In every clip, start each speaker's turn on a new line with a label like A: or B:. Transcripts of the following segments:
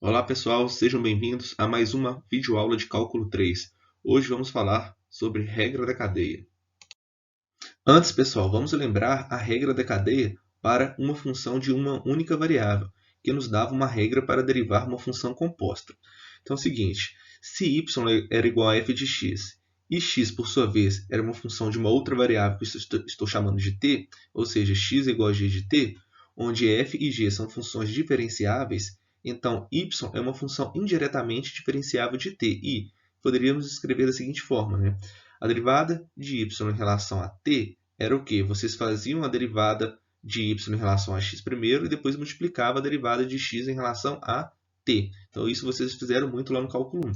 A: Olá pessoal, sejam bem-vindos a mais uma videoaula de Cálculo 3. Hoje vamos falar sobre regra da cadeia. Antes, pessoal, vamos lembrar a regra da cadeia para uma função de uma única variável, que nos dava uma regra para derivar uma função composta. Então é o seguinte, se y era igual a f de x, e x, por sua vez, era uma função de uma outra variável que estou chamando de t, ou seja, x é igual a g de t, onde f e g são funções diferenciáveis, então y é uma função indiretamente diferenciável de t, e poderíamos escrever da seguinte forma, né? A derivada de y em relação a t era o quê? Vocês faziam a derivada de y em relação a x primeiro e depois multiplicava a derivada de x em relação a t. Então, isso vocês fizeram muito lá no cálculo 1.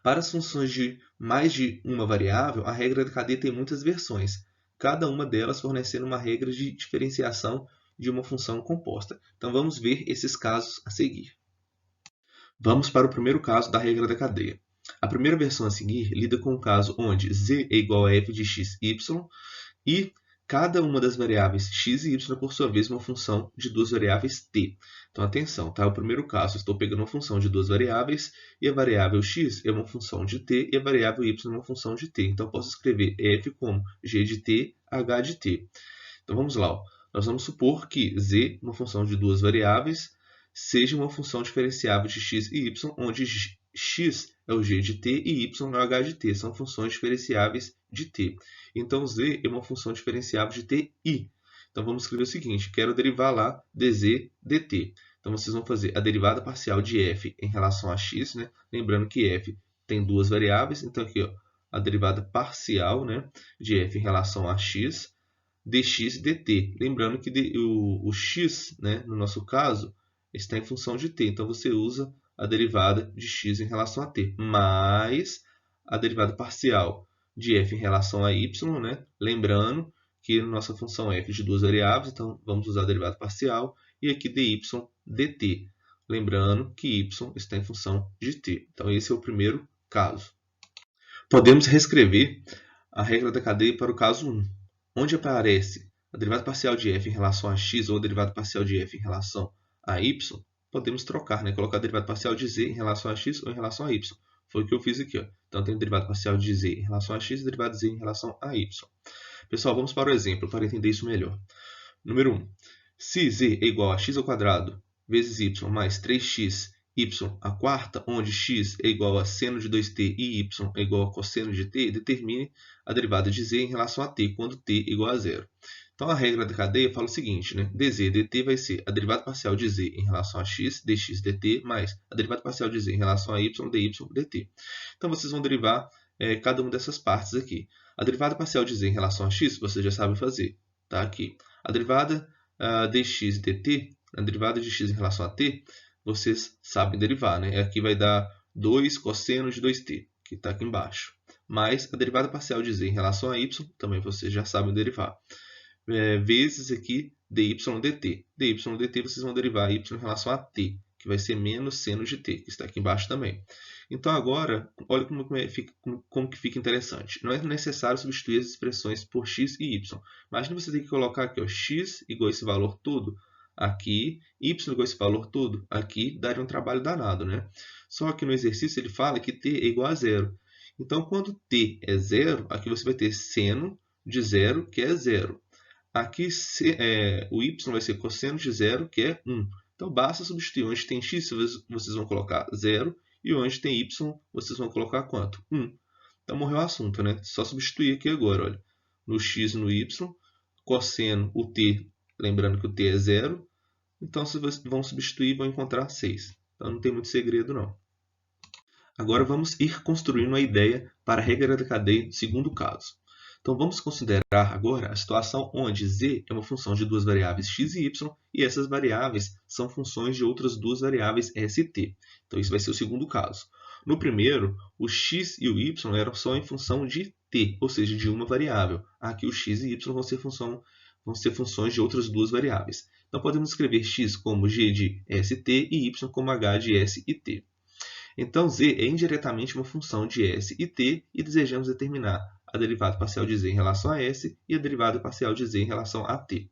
A: Para as funções de mais de uma variável, a regra da cadeia tem muitas versões, cada uma delas fornecendo uma regra de diferenciação de uma função composta. Então, vamos ver esses casos a seguir. Vamos para o primeiro caso da regra da cadeia. A primeira versão a seguir lida com o caso onde z é igual a f de x, y, e cada uma das variáveis x e y, por sua vez, uma função de duas variáveis t. Então, atenção, tá? O primeiro caso, estou pegando uma função de duas variáveis, e a variável x é uma função de t, e a variável y é uma função de t. Então, posso escrever f como g de t, h de t. Então, vamos lá. Ó. Nós vamos supor que z, uma função de duas variáveis, seja uma função diferenciável de x e y, onde x é o g de t e y é o h de t. São funções diferenciáveis de t. Então, z é uma função diferenciável de t i. Então, vamos escrever o seguinte, quero derivar lá dz dt. Então, vocês vão fazer a derivada parcial de f em relação a x, né? Lembrando que f tem duas variáveis, então aqui ó, a derivada parcial, né, de f em relação a x, dx dt. Lembrando que o x, né, no nosso caso, está em função de t. Então, você usa a derivada de x em relação a t, mais a derivada parcial de f em relação a y, né? Lembrando que a nossa função f é de duas variáveis, então vamos usar a derivada parcial, e aqui dy dt. Lembrando que y está em função de t. Então, esse é o primeiro caso. Podemos reescrever a regra da cadeia para o caso 1, onde aparece a derivada parcial de f em relação a x ou a derivada parcial de f em relação a y, podemos trocar, né? Colocar a derivada parcial de z em relação a x ou em relação a y. Foi o que eu fiz aqui. Ó. Então, tem a derivada parcial de z em relação a x e a derivada de z em relação a y. Pessoal, vamos para o exemplo para entender isso melhor. Número 1. Se z é igual a x ao quadrado vezes y mais 3x y à quarta, onde x é igual a seno de 2t e y é igual a cosseno de t, determine a derivada de z em relação a t, quando t é igual a zero. Então, a regra da cadeia fala o seguinte, né? dz dt vai ser a derivada parcial de z em relação a x, dx dt, mais a derivada parcial de z em relação a y, dy dt. Então, vocês vão derivar cada uma dessas partes aqui. A derivada parcial de z em relação a x, vocês já sabem fazer. Tá? Aqui. A derivada dx dt, a derivada de x em relação a t, vocês sabem derivar, né? Aqui vai dar 2 cosseno de 2t, que está aqui embaixo. Mais a derivada parcial de z em relação a y, também vocês já sabem derivar. Vezes aqui dy dt. dy dt vocês vão derivar y em relação a t, que vai ser menos seno de t, que está aqui embaixo também. Então, agora, olha como que fica interessante. Não é necessário substituir as expressões por x e y. Imagina você ter que colocar aqui ó, x igual a esse valor todo aqui, y igual a esse valor todo aqui, daria um trabalho danado, né? Só que no exercício ele fala que t é igual a zero. Então, quando t é zero, aqui você vai ter seno de zero, que é zero. Aqui o y vai ser cosseno de zero, que é 1. Então, basta substituir. Onde tem x, vocês vão colocar 0. E onde tem y, vocês vão colocar quanto? 1. Então, morreu o assunto, né? Só substituir aqui agora. Olha. No x e no y, cosseno, o t, lembrando que o t é 0. Então, vocês vão substituir e vão encontrar 6. Então, não tem muito segredo, não. Agora, vamos ir construindo a ideia para a regra da cadeia, segundo caso. Então, vamos considerar agora a situação onde z é uma função de duas variáveis x e y, e essas variáveis são funções de outras duas variáveis s e t. Então, isso vai ser o segundo caso. No primeiro, o x e o y eram só em função de t, ou seja, de uma variável. Aqui, o x e y vão ser funções de outras duas variáveis. Então, podemos escrever x como g de st e y como h de s e t. Então, z é indiretamente uma função de s e t, e desejamos determinar a derivada parcial de z em relação a s e a derivada parcial de z em relação a t.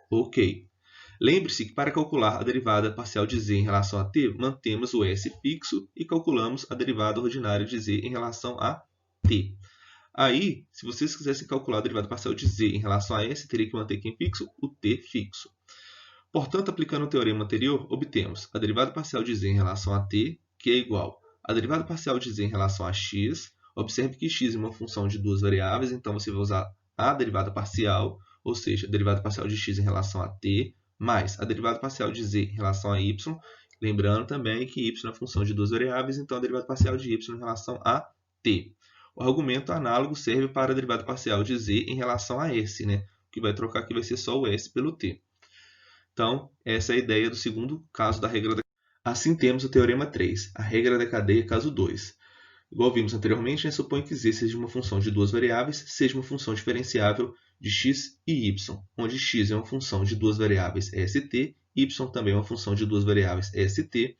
A: Ok. Lembre-se que para calcular a derivada parcial de z em relação a t, mantemos o s fixo e calculamos a derivada ordinária de z em relação a t. Aí, se vocês quisessem calcular a derivada parcial de z em relação a s, teria que manter quem fixo? O t fixo. Portanto, aplicando o teorema anterior, obtemos a derivada parcial de z em relação a t, que é igual a derivada parcial de z em relação a x. Observe que x é uma função de duas variáveis, então você vai usar a derivada parcial, ou seja, a derivada parcial de x em relação a t, mais a derivada parcial de z em relação a y. Lembrando também que y é função de duas variáveis, então a derivada parcial de y em relação a t. O argumento análogo serve para a derivada parcial de z em relação a s, né? O que vai trocar aqui vai ser só o s pelo t. Então, essa é a ideia do segundo caso da regra da cadeia. Assim, temos o teorema 3, a regra da cadeia, caso 2. Igual vimos anteriormente, supõe que z seja uma função de duas variáveis, seja uma função diferenciável de x e y, onde x é uma função de duas variáveis st, y também é uma função de duas variáveis st.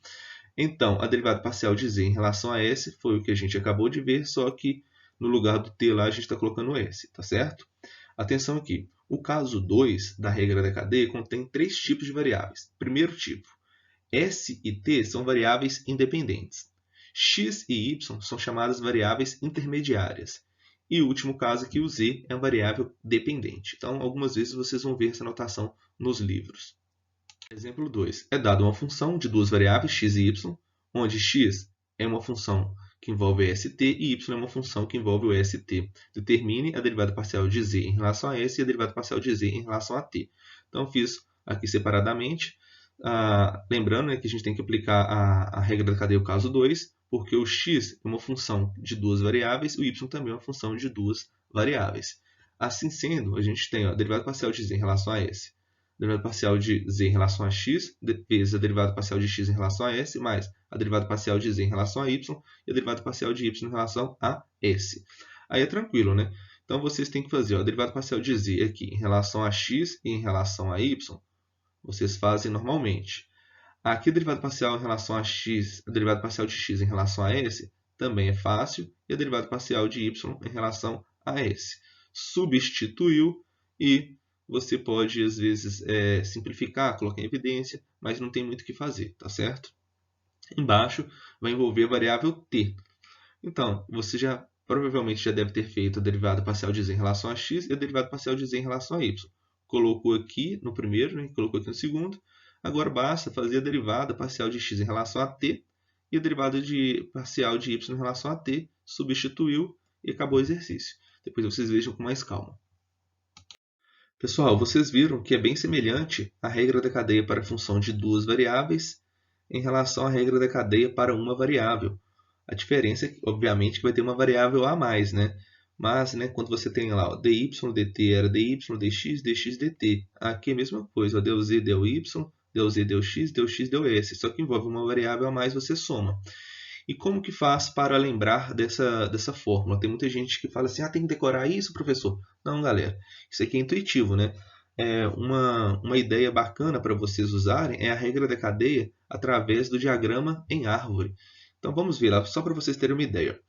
A: Então, a derivada parcial de z em relação a s foi o que a gente acabou de ver, só que no lugar do t lá a gente está colocando s, tá certo? Atenção aqui, o caso 2 da regra da cadeia contém três tipos de variáveis. Primeiro tipo, s e t são variáveis independentes. X e y são chamadas variáveis intermediárias. E o último caso aqui, o z, é uma variável dependente. Então, algumas vezes vocês vão ver essa notação nos livros. Exemplo 2. É dada uma função de duas variáveis, x e y, onde x é uma função que envolve st e y é uma função que envolve o st. Determine a derivada parcial de z em relação a s e a derivada parcial de z em relação a t. Então, fiz aqui separadamente. Lembrando, né, que a gente tem que aplicar a regra da cadeia, o caso 2, porque o x é uma função de duas variáveis, o y também é uma função de duas variáveis. Assim sendo, a gente tem a derivada parcial de z em relação a s, a derivada parcial de z em relação a x, vezes a derivada parcial de x em relação a s, mais a derivada parcial de z em relação a y, e a derivada parcial de y em relação a s. Aí é tranquilo, né? Então, vocês têm que fazer a derivada parcial de z aqui em relação a x e em relação a y, vocês fazem normalmente. Aqui a derivada parcial em relação a x, a derivada parcial de x em relação a s, também é fácil, e a derivada parcial de y em relação a s. Substituiu e você pode, às vezes, simplificar, colocar em evidência, mas não tem muito o que fazer, tá certo? Embaixo vai envolver a variável t. Então, você provavelmente já deve ter feito a derivada parcial de z em relação a x e a derivada parcial de z em relação a y. Colocou aqui no primeiro, né? Colocou aqui no segundo. Agora basta fazer a derivada parcial de x em relação a t e a derivada parcial de y em relação a t, substituiu e acabou o exercício. Depois vocês vejam com mais calma. Pessoal, vocês viram que é bem semelhante à regra da cadeia para a função de duas variáveis em relação à regra da cadeia para uma variável. A diferença é, obviamente, que vai ter uma variável a mais, né? Mas, né, quando você tem lá, ó, dy, dt era dy, dx, dx, dt. Aqui é a mesma coisa, ó, deu z, deu y, deu z, deu x, deu s. Só que envolve uma variável a mais, você soma. E como que faz para lembrar dessa fórmula? Tem muita gente que fala assim, tem que decorar isso, professor? Não, galera, isso aqui é intuitivo, né? Uma ideia bacana para vocês usarem é a regra da cadeia através do diagrama em árvore. Então, vamos ver lá, só para vocês terem uma ideia.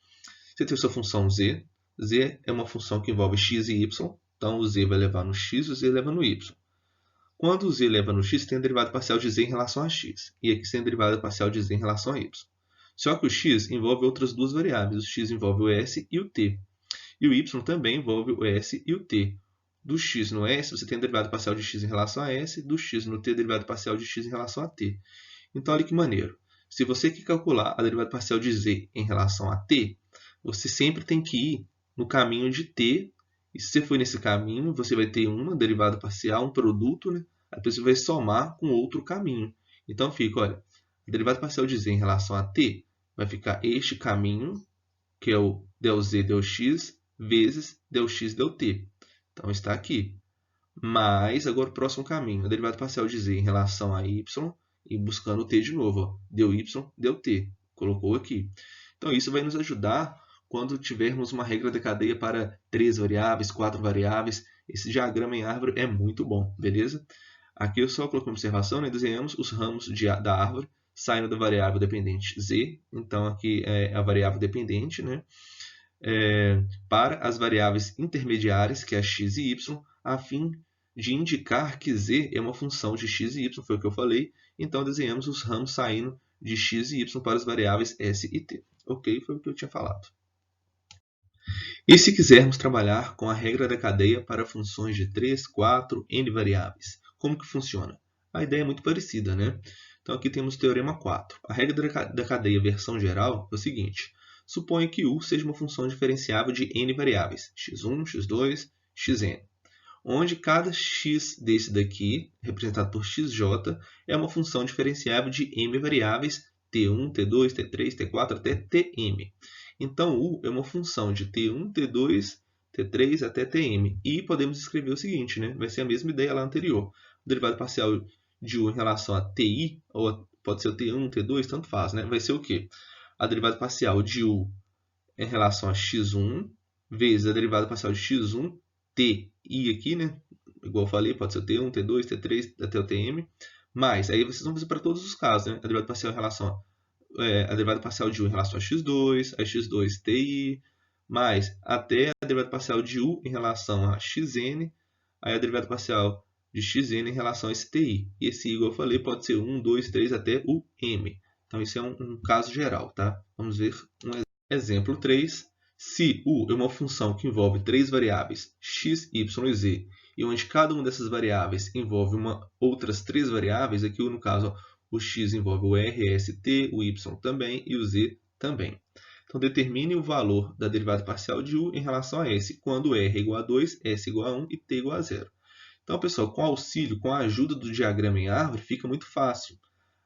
A: Você tem a sua função z. Z é uma função que envolve x e y. Então, o z vai levar no x, o z leva no y. Quando o z leva no x, tem a derivada parcial de z em relação a x. E aqui tem a derivada parcial de z em relação a y. Só que o x envolve outras duas variáveis. O x envolve o s e o t. E o y também envolve o s e o t. Do x no s, você tem a derivada parcial de x em relação a s. Do x no t, a derivada parcial de x em relação a t. Então, olha que maneiro. Se você quer calcular a derivada parcial de z em relação a t, você sempre tem que ir no caminho de t. E se você for nesse caminho, você vai ter uma derivada parcial, um produto, né? Aí você vai somar com outro caminho. Então, fica, olha, a derivada parcial de z em relação a t vai ficar este caminho, que é o del z, del x, vezes del x, del t. Então, está aqui. Mas, agora o próximo caminho, a derivada parcial de z em relação a y, e buscando o t de novo, ó, del y, del t. Colocou aqui. Então, isso vai nos ajudar quando tivermos uma regra da cadeia para 3 variáveis, 4 variáveis. Esse diagrama em árvore é muito bom, beleza? Aqui eu só coloquei uma observação, né? Desenhamos os ramos da árvore saindo da variável dependente z. Então, aqui é a variável dependente, né? Para as variáveis intermediárias, que é x e y, a fim de indicar que z é uma função de x e y, foi o que eu falei. Então, desenhamos os ramos saindo de x e y para as variáveis s e t. Ok? Foi o que eu tinha falado. E se quisermos trabalhar com a regra da cadeia para funções de 3, 4, n variáveis, como que funciona? A ideia é muito parecida, né? Então, aqui temos o teorema 4. A regra da cadeia versão geral é o seguinte. Suponha que u seja uma função diferenciável de n variáveis, x1, x2, xn, onde cada x desse daqui, representado por xj, é uma função diferenciável de m variáveis, t1, t2, t3, t4 até tm. Então, u é uma função de t1, t2, t3 até tm. E podemos escrever o seguinte, né? Vai ser a mesma ideia lá anterior. O derivado parcial de u em relação a ti, ou pode ser o t1, t2, tanto faz, né? Vai ser o quê? A derivada parcial de u em relação a x1 vezes a derivada parcial de x1, t, i aqui, né? Igual eu falei, pode ser o t1, t2, t3 até o tm. Mas, aí vocês vão fazer para todos os casos, né? A derivada parcial em relação a derivada parcial de u em relação a x2, ti, mais até a derivada parcial de u em relação a xn, aí a derivada parcial de xn em relação a esse ti. E esse i, igual eu falei, pode ser 1, 2, 3 até o m. Então, isso é um caso geral, tá? Vamos ver um exemplo 3. Se u é uma função que envolve três variáveis, x, y e z, e onde cada uma dessas variáveis envolve outras três variáveis, aqui no caso o x envolve o r, s, t, o y também e o z também. Então, determine o valor da derivada parcial de u em relação a s, quando r é igual a 2, s igual a 1 e t igual a 0. Então, pessoal, com auxílio, com a ajuda do diagrama em árvore, fica muito fácil.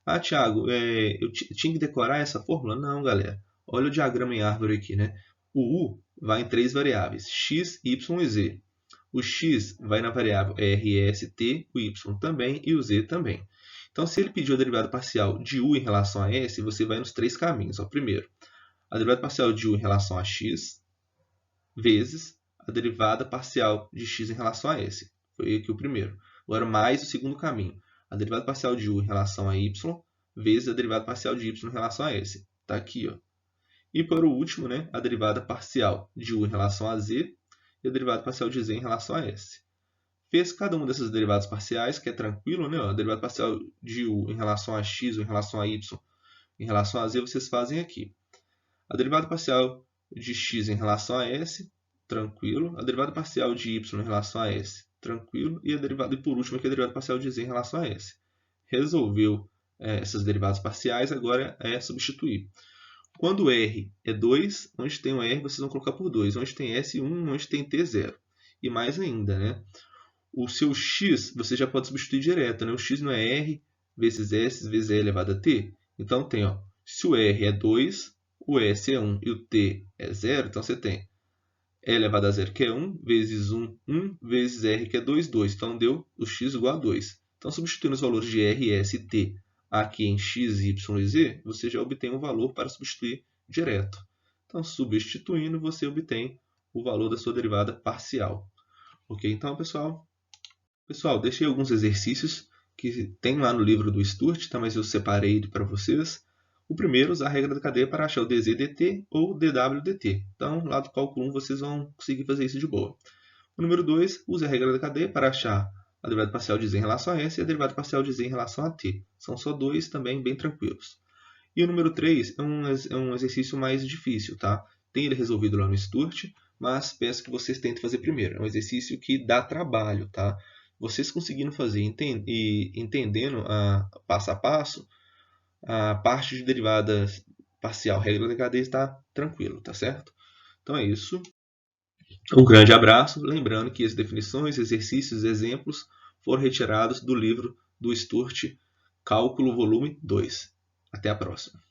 A: Ah, Thiago, eu tinha que decorar essa fórmula? Não, galera. Olha o diagrama em árvore aqui, né? O u vai em três variáveis, x, y e z. O x vai na variável r, s, t, o y também e o z também. Então, se ele pediu a derivada parcial de u em relação a s, você vai nos três caminhos. Primeiro, a derivada parcial de u em relação a x vezes a derivada parcial de x em relação a s. Foi aqui o primeiro. Agora, mais o segundo caminho. A derivada parcial de u em relação a y vezes a derivada parcial de y em relação a s. Está aqui, ó. E para o último, né, a derivada parcial de u em relação a z e a derivada parcial de z em relação a s. Fez cada uma dessas derivadas parciais, que é tranquilo, né? A derivada parcial de u em relação a x ou em relação a y em relação a z, vocês fazem aqui. A derivada parcial de x em relação a s, tranquilo. A derivada parcial de y em relação a s, tranquilo. E por último, aqui a derivada parcial de z em relação a s. Resolveu essas derivadas parciais, agora é substituir. Quando r é 2, onde tem o r, vocês vão colocar por 2. Onde tem s, 1, onde tem t, 0. E mais ainda, né? O seu x, você já pode substituir direto, né? O x não é r vezes s vezes e elevado a t? Então, tem, ó, se o r é 2, o s é 1 e o t é 0, então você tem e elevado a 0, que é 1, vezes 1, 1, vezes r, que é 2, 2. Então, deu o x igual a 2. Então, substituindo os valores de r, s e t aqui em x, y e z, você já obtém um valor para substituir direto. Então, substituindo, você obtém o valor da sua derivada parcial. Ok? Então, pessoal, deixei alguns exercícios que tem lá no livro do Sturt, tá? Mas eu separei para vocês. O primeiro, usar a regra da cadeia para achar o dz dt ou dw dt. Então, lá do cálculo 1, vocês vão conseguir fazer isso de boa. O número 2, use a regra da cadeia para achar a derivada parcial de z em relação a s e a derivada parcial de z em relação a t. São só dois também bem tranquilos. E o número 3 é um exercício mais difícil, tá? Tem ele resolvido lá no Sturt, mas peço que vocês tentem fazer primeiro. É um exercício que dá trabalho, tá? Vocês conseguindo fazer e entendendo passo a passo, a parte de derivada parcial, regra da cadeia, está tranquilo, tá certo? Então é isso. Um grande abraço. Lembrando que as definições, exercícios e exemplos foram retirados do livro do Sturt, Cálculo Volume 2. Até a próxima.